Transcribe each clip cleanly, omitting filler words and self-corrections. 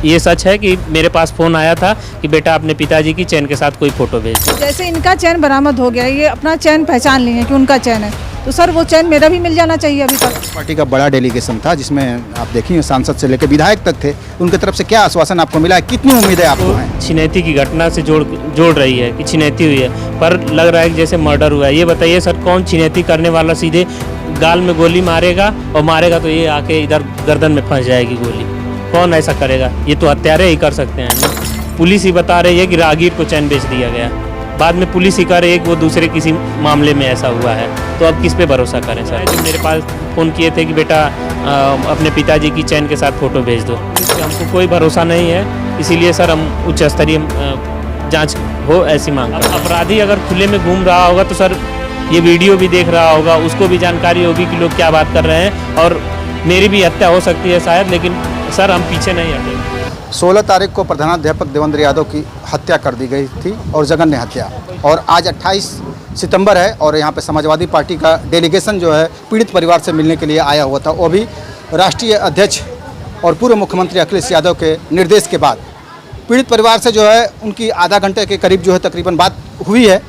ये सच है कि मेरे पास फ़ोन आया था कि बेटा अपने पिताजी की चैन के साथ कोई फ़ोटो भेज दो। जैसे इनका चैन बरामद हो गया, ये अपना चैन पहचान लिए हैं कि उनका चैन है, तो सर वो चैन मेरा भी मिल जाना चाहिए। अभी तक पार्टी का बड़ा डेलीगेशन था जिसमें आप देखिए सांसद से लेकर विधायक तक थे, उनकी तरफ से क्या आश्वासन आपको मिला है, कितनी उम्मीद है आपको है? छिनैती की घटना से जोड़ रही है कि छिनैती हुई है, पर लग रहा है कि जैसे मर्डर हुआ है। ये बताइए सर, कौन छिनैती करने वाला सीधे गाल में गोली मारेगा और मारेगा तो ये आके इधर गर्दन में फंस जाएगी गोली? कौन ऐसा करेगा? ये तो हत्यारे ही कर सकते हैं ना। पुलिस ही बता रही है कि राहगीर को चैन बेच दिया गया, बाद में पुलिस ही कह रही है कि वो दूसरे किसी मामले में ऐसा हुआ है। तो अब किस पे भरोसा करें सर? जो मेरे पास फ़ोन किए थे कि बेटा अपने पिताजी की चैन के साथ फ़ोटो भेज दो, हमको कोई भरोसा नहीं है। इसीलिए सर हम उच्च स्तरीय जाँच हो ऐसी मांग। अपराधी अगर खुले में घूम रहा होगा तो सर ये वीडियो भी देख रहा होगा, उसको भी जानकारी होगी कि लोग क्या बात कर रहे हैं, और मेरी भी हत्या हो सकती है शायद, लेकिन सर हम पीछे नहीं हटेंगे। 16 तारीख को प्रधानाध्यापक देवेंद्र यादव की हत्या कर दी गई थी और जघन्य हत्या, और आज 28 सितंबर है और यहाँ पे समाजवादी पार्टी का डेलीगेशन जो है पीड़ित परिवार से मिलने के लिए आया हुआ था। वो भी राष्ट्रीय अध्यक्ष और पूर्व मुख्यमंत्री अखिलेश यादव के निर्देश के बाद पीड़ित परिवार से जो है उनकी आधा घंटे के करीब जो है तकरीबन बात हुई है।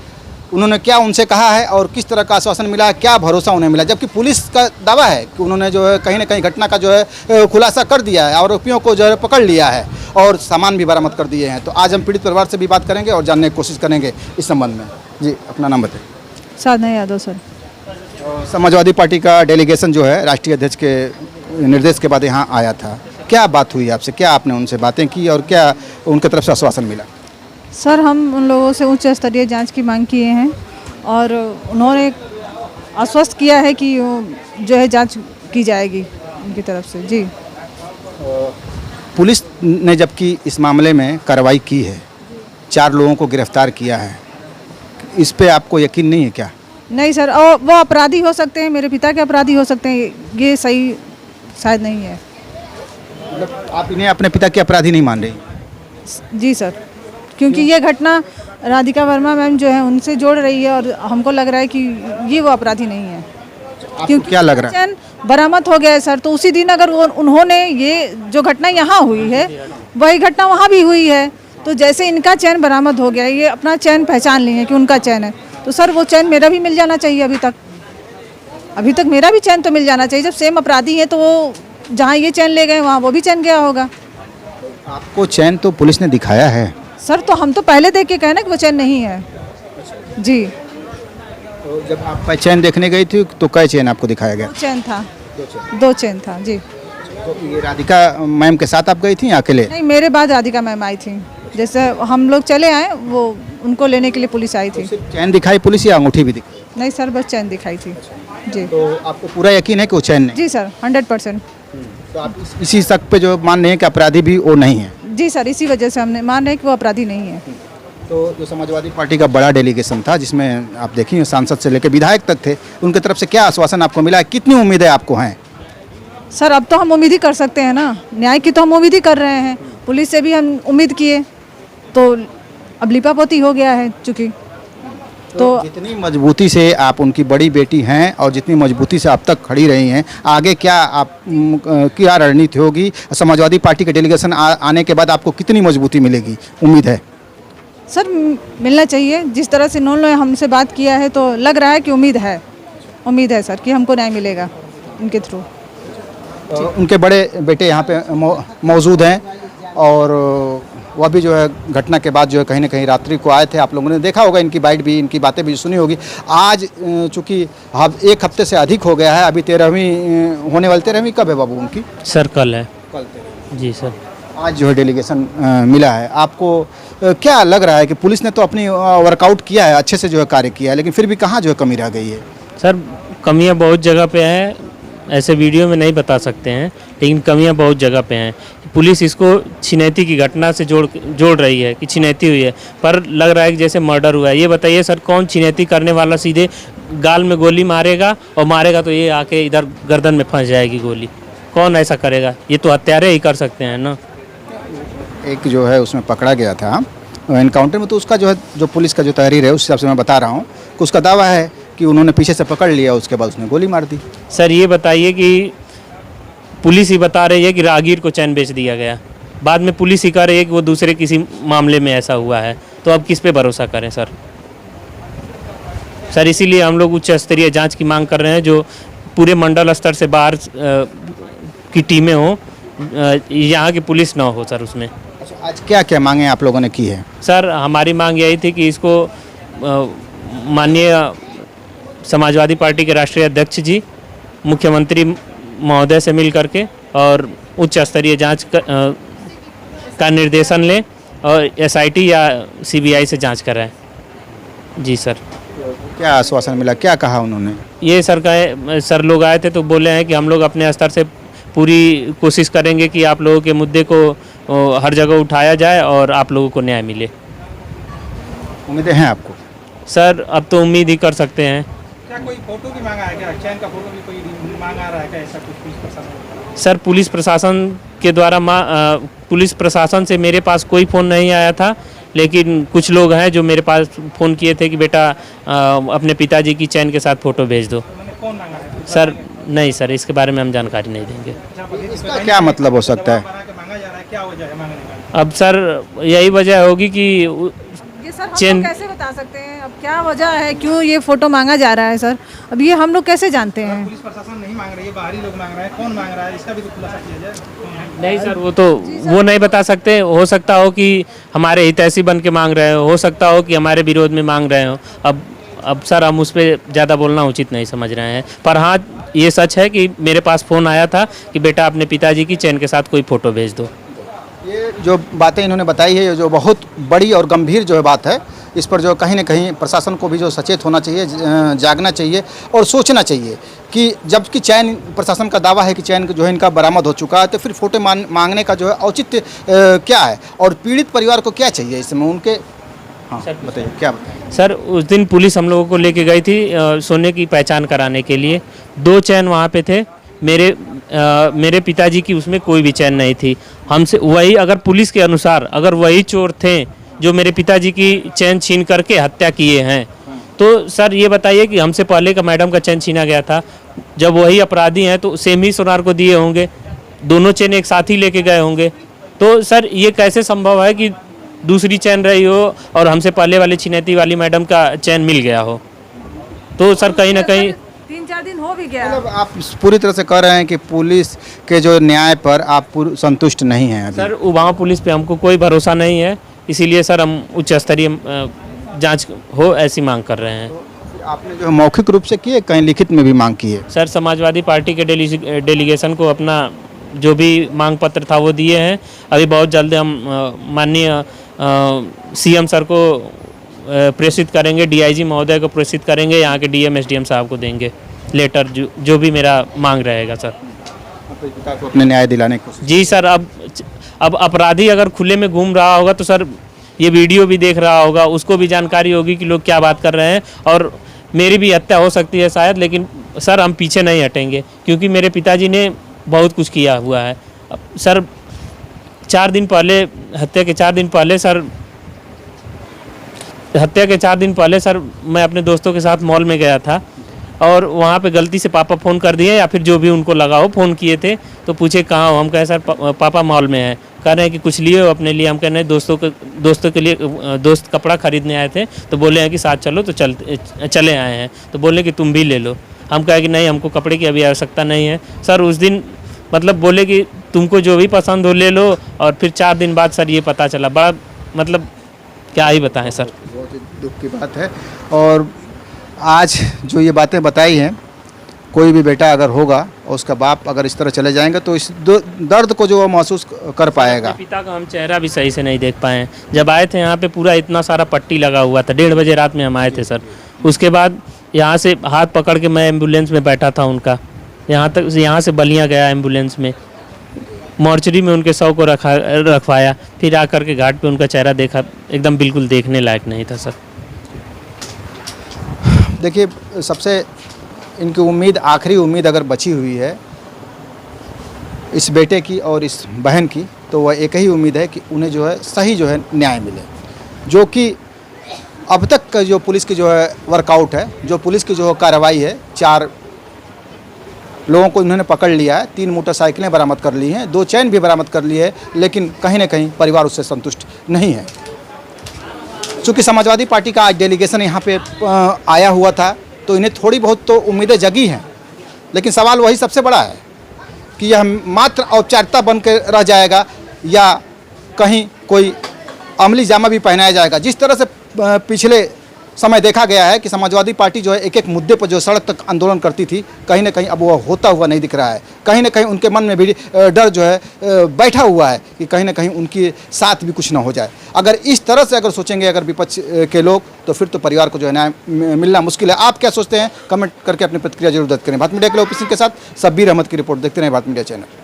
उन्होंने क्या उनसे कहा है और किस तरह का आश्वासन मिला है, क्या भरोसा उन्हें मिला, जबकि पुलिस का दावा है कि उन्होंने जो है कहीं ना कहीं घटना का जो है खुलासा कर दिया है, आरोपियों को जो है पकड़ लिया है और सामान भी बरामद कर दिए हैं। तो आज हम पीड़ित परिवार से भी बात करेंगे और जानने की कोशिश करेंगे इस संबंध में। जी, अपना नाम बताइए। साधना यादव सर। समाजवादी पार्टी का डेलीगेशन जो है राष्ट्रीय अध्यक्ष के निर्देश के बाद यहाँ आया था, क्या बात हुई आपसे, क्या आपने उनसे बातें की और क्या उनकी तरफ से आश्वासन मिला? सर हम उन लोगों से उच्च स्तरीय जांच की मांग किए हैं और उन्होंने आश्वस्त किया है कि जो है जांच की जाएगी उनकी तरफ से। जी, पुलिस ने जबकि इस मामले में कार्रवाई की है, 4 लोगों को गिरफ्तार किया है, इस पे आपको यकीन नहीं है क्या? नहीं सर, और वो अपराधी हो सकते हैं, मेरे पिता के अपराधी हो सकते हैं, ये सही शायद नहीं है। मतलब आप इन्हें अपने पिता के अपराधी नहीं मान रही? जी सर, क्योंकि ये घटना राधिका वर्मा मैम जो है उनसे जोड़ रही है और हमको लग रहा है कि ये वो अपराधी नहीं है। क्योंकि क्या लग रहा है? चैन बरामद हो गया है सर, तो उसी दिन अगर उन्होंने ये जो घटना यहाँ हुई है वही घटना वहाँ भी हुई है, तो जैसे इनका चैन बरामद हो गया, ये अपना चैन पहचान लिए हैं कि उनका चैन है, तो सर वो चैन मेरा भी मिल जाना चाहिए। अभी तक मेरा भी चैन तो मिल जाना चाहिए। जब सेम अपराधी हैं तो वो जहाँ ये चैन ले गए वहाँ वो भी चैन गया होगा। आपको चैन तो पुलिस ने दिखाया है सर, तो हम तो पहले देख के कहे ना कि वो चैन नहीं है। जी, तो जब आप चैन देखने गई थी तो कई चैन आपको दिखाया गया? 2 चैन था। 2 चैन था जी। तो ये राधिका मैम के साथ आप गई थी या अकेले? नहीं, मेरे बाद राधिका मैम आई थी। जैसे हम लोग चले आए, वो उनको लेने के लिए पुलिस आई थी। चैन दिखाई पुलिस या अंगूठी भी दिखाई? नहीं सर, बस चैन दिखाई थी। जी, तो आपको पूरा यकीन है कि वो चैन नहीं? जी सर, 100%। तो आप इसी शक पे जो मान रहे हैं कि अपराधी भी वो नहीं है? जी सर, इसी वजह से हमने मान रहे हैं कि वो अपराधी नहीं है। तो जो समाजवादी पार्टी का बड़ा डेलीगेशन था जिसमें आप देखिए सांसद से लेकर विधायक तक थे, उनकी तरफ से क्या आश्वासन आपको मिला है, कितनी उम्मीद है आपको है? सर अब तो हम उम्मीद ही कर सकते हैं ना, न्याय की तो हम उम्मीद ही कर रहे हैं। पुलिस से भी हम उम्मीद किए, तो अब लिपापोती हो गया है चूँकि। तो जितनी मजबूती से आप उनकी बड़ी बेटी हैं और जितनी मजबूती से अब तक खड़ी रही हैं, आगे क्या आप क्या रणनीति होगी? समाजवादी पार्टी के डेलीगेशन आने के बाद आपको कितनी मजबूती मिलेगी, उम्मीद है? सर मिलना चाहिए, जिस तरह से इन्होंने हमसे बात किया है तो लग रहा है कि उम्मीद है सर कि हमको न्याय मिलेगा इनके थ्रू। उनके बड़े बेटे यहाँ पे मौजूद हैं और वह भी जो है घटना के बाद जो है कहीं ना कहीं रात्रि को आए थे। आप लोगों ने देखा होगा, इनकी बाइट भी, इनकी बातें भी सुनी होगी। आज चूँकि 1 हफ्ते से अधिक हो गया है, अभी 13वीं होने वाली। 13वीं कब है बाबू उनकी? सर कल है। कल। जी सर। आज जो है डेलीगेशन मिला है, आपको क्या लग रहा है कि पुलिस ने तो अपनी वर्कआउट किया है, अच्छे से जो है कार्य किया है, लेकिन फिर भी कहाँ जो है कमी रह गई है? सर कमियां बहुत जगह पे हैं, ऐसे वीडियो में नहीं बता सकते हैं, लेकिन कमियां बहुत जगह पे हैं। पुलिस इसको छिनैती की घटना से जोड़ रही है कि छिनैती हुई है, पर लग रहा है कि जैसे मर्डर हुआ है। ये बताइए सर, कौन छिनैती करने वाला सीधे गाल में गोली मारेगा और मारेगा तो ये आके इधर गर्दन में फंस जाएगी गोली? कौन ऐसा करेगा? ये तो हत्यारे ही कर सकते हैं ना। एक जो है उसमें पकड़ा गया था एनकाउंटर में, तो उसका जो है जो पुलिस का जो तहरीर है उस हिसाब से मैं बता रहा हूँ कि उसका दावा है कि उन्होंने पीछे से पकड़ लिया, उसके बाद उसने गोली मार दी। सर ये बताइए कि पुलिस ही बता रही है कि राहगीर को चैन बेच दिया गया, बाद में पुलिस ही कह रही है कि वो दूसरे किसी मामले में ऐसा हुआ है, तो अब किस पे भरोसा करें सर? सर इसीलिए हम लोग उच्च स्तरीय जांच की मांग कर रहे हैं, जो पूरे मंडल स्तर से बाहर की टीमें हों, यहाँ की पुलिस ना हो सर उसमें। अच्छा, आज क्या क्या मांगे आप लोगों ने की है? सर हमारी मांग यही थी कि इसको माननीय समाजवादी पार्टी के राष्ट्रीय अध्यक्ष जी, मुख्यमंत्री महोदय से मिल करके और उच्च स्तरीय जांच का निर्देशन लें और एसआईटी या सीबीआई से जांच कराएं। जी सर। क्या आश्वासन मिला, क्या कहा उन्होंने? ये सर लोग आए थे तो बोले हैं कि हम लोग अपने स्तर से पूरी कोशिश करेंगे कि आप लोगों के मुद्दे को हर जगह उठाया जाए और आप लोगों को न्याय मिले। उम्मीदें हैं आपको? सर अब तो उम्मीद ही कर सकते हैं। क्या कोई फोटो भी मांगा है? क्या चैन का फोटो भी कोई मांगा रहा है क्या? ऐसा कुछ पुलिस प्रशासन? सर पुलिस प्रशासन के द्वारा पुलिस प्रशासन से मेरे पास कोई फ़ोन नहीं आया था, लेकिन कुछ लोग हैं जो मेरे पास फ़ोन किए थे कि बेटा अपने पिताजी की चैन के साथ फ़ोटो भेज दो। मैंने कौन मांगा है? सर नहीं सर, इसके बारे में हम जानकारी नहीं देंगे। इसका क्या मतलब हो सकता है? बना के मांगा जा रहा है, क्या वजह है मांगने का? अब सर यही वजह होगी कि ये सर हम लोग कैसे बता सकते हैं अब क्या वजह है, क्यों ये फोटो मांगा जा रहा है सर? अब ये हम लोग कैसे जानते हैं? पुलिस प्रशासन नहीं मांग रही है, बाहरी लोग मांग रहे हैं। कौन मांग रहा है इसका भी तो खुलासा किया जाए। नहीं सर, वो नहीं बता सकते। हो सकता हो कि हमारे हितैषी बन के मांग रहे हो सकता हो कि हमारे विरोध में मांग रहे हो। अब सर हम उस पर ज़्यादा बोलना उचित नहीं समझ रहे हैं, पर हाँ ये सच है कि मेरे पास फ़ोन आया था कि बेटा अपने पिताजी की चैन के साथ कोई फ़ोटो भेज दो। ये जो बातें इन्होंने बताई है, ये जो बहुत बड़ी और गंभीर जो है बात है, इस पर जो कहीं ना कहीं प्रशासन को भी जो सचेत होना चाहिए, जागना चाहिए और सोचना चाहिए कि जबकि चैन, प्रशासन का दावा है कि चैन जो है इनका बरामद हो चुका है, तो फिर फोटो मांगने का जो है औचित्य क्या है और पीड़ित परिवार को क्या चाहिए इसमें उनके? हाँ बताइए, क्या बताइए सर? उस दिन पुलिस हम लोगों को लेके गई थी सोने की पहचान कराने के लिए। 2 चैन वहाँ पे थे। मेरे पिताजी की उसमें कोई भी चैन नहीं थी। हमसे वही, अगर पुलिस के अनुसार अगर वही चोर थे जो मेरे पिताजी की चैन छीन करके हत्या किए हैं, तो सर ये बताइए कि हमसे पहले का मैडम का चैन छीना गया था, जब वही अपराधी हैं तो सेम ही सोनार को दिए होंगे, दोनों चैन एक साथ ही लेके गए होंगे। तो सर ये कैसे संभव है कि दूसरी चैन रही हो और हमसे पहले वाली छिनैती वाली मैडम का चैन मिल गया हो? तो सर कहीं ना कहीं 3-4 दिन हो भी गया। मतलब आप पूरी तरह से कह रहे हैं कि पुलिस के जो न्याय पर आप संतुष्ट नहीं हैं अभी? सर वहाँ पुलिस पे हमको कोई भरोसा नहीं है, इसीलिए सर हम उच्च स्तरीय जांच हो ऐसी मांग कर रहे हैं। आपने जो मौखिक रूप से की है, कहीं लिखित में भी मांग की है? सर समाजवादी पार्टी के डेलीगेशन को अपना जो भी मांग पत्र था वो दिए हैं। अभी बहुत जल्द हम माननीय सीएम सर को प्रेषित करेंगे, डीआईजी महोदय को प्रेषित करेंगे, यहाँ के डीएम एसडीएम साहब को देंगे लेटर, जो भी मेरा मांग रहेगा सर। पिता को अपने न्याय दिलाने की कोशिश। जी सर, अब अपराधी अगर खुले में घूम रहा होगा तो सर ये वीडियो भी देख रहा होगा, उसको भी जानकारी होगी कि लोग क्या बात कर रहे हैं, और मेरी भी हत्या हो सकती है शायद, लेकिन सर हम पीछे नहीं हटेंगे क्योंकि मेरे पिताजी ने बहुत कुछ किया हुआ है। सर 4 दिन पहले, हत्या के 4 दिन पहले सर मैं अपने दोस्तों के साथ मॉल में गया था और वहाँ पे गलती से पापा फ़ोन कर दिए या फिर जो भी उनको लगा हो, फ़ोन किए थे तो पूछे कहाँ हो, हम कहे सर पापा मॉल में हैं। कह रहे हैं कि कुछ लिए हो अपने लिए? हम कह रहे हैं दोस्तों के लिए, दोस्त कपड़ा खरीदने आए थे तो बोले हैं कि साथ चलो, तो चले आए हैं, तो बोले कि तुम भी ले लो। हम कहे कि नहीं, हमको कपड़े की अभी आवश्यकता नहीं है। सर उस दिन मतलब बोले कि तुमको जो भी पसंद हो ले लो, और फिर 4 दिन बाद सर ये पता चला। बड़ा मतलब क्या ही बताएं सर। बहुत ही दुख की बात है। और आज जो ये बातें बताई हैं, कोई भी बेटा अगर होगा और उसका बाप अगर इस तरह चले जाएंगे तो इस दर्द को जो वो महसूस कर पाएगा। पिता का हम चेहरा भी सही से नहीं देख पाए। जब आए थे यहाँ पे पूरा इतना सारा पट्टी लगा हुआ था, 1:30 बजे रात में हम आए थे सर। उसके बाद यहाँ से हाथ पकड़ के मैं एम्बुलेंस में बैठा था उनका, यहाँ से बलिया गया एम्बुलेंस में, मॉर्चरी में उनके शव को रखवाया, फिर आकर के घाट पे उनका चेहरा देखा, एकदम बिल्कुल देखने लायक नहीं था सर। देखिए, सबसे इनकी उम्मीद, आखिरी उम्मीद अगर बची हुई है इस बेटे की और इस बहन की, तो वह एक ही उम्मीद है कि उन्हें जो है सही जो है न्याय मिले, जो कि अब तक का जो पुलिस की जो है वर्कआउट है, जो पुलिस की जो कार्रवाई है 4 लोगों को इन्होंने पकड़ लिया है, 3 मोटरसाइकिलें बरामद कर ली हैं, 2 चैन भी बरामद कर ली है, लेकिन कहीं ना कहीं परिवार उससे संतुष्ट नहीं है। चूँकि समाजवादी पार्टी का आज डेलीगेशन यहाँ पे आया हुआ था, तो इन्हें थोड़ी बहुत तो उम्मीदें जगी हैं, लेकिन सवाल वही सबसे बड़ा है कि यह मात्र औपचारिकता बन के रह जाएगा या कहीं कोई अमली जामा भी पहनाया जाएगा। जिस तरह से पिछले समय देखा गया है कि समाजवादी पार्टी जो है एक एक मुद्दे पर जो सड़क तक आंदोलन करती थी, कहीं ना कहीं अब वह होता हुआ नहीं दिख रहा है। कहीं ना कहीं उनके मन में भी डर जो है बैठा हुआ है कि कहीं ना कहीं उनके साथ भी कुछ ना हो जाए। अगर इस तरह से अगर सोचेंगे अगर विपक्ष के लोग, तो फिर तो परिवार को जो है न्याय मिलना मुश्किल है। आप क्या सोचते हैं? कमेंट करके अपनी प्रतिक्रिया जरूर दर्ज करें। भारत मीडिया के लिए ओपी सिंह के साथ शब्बीर अहमद की रिपोर्ट। देखते रहें भारत मीडिया चैनल।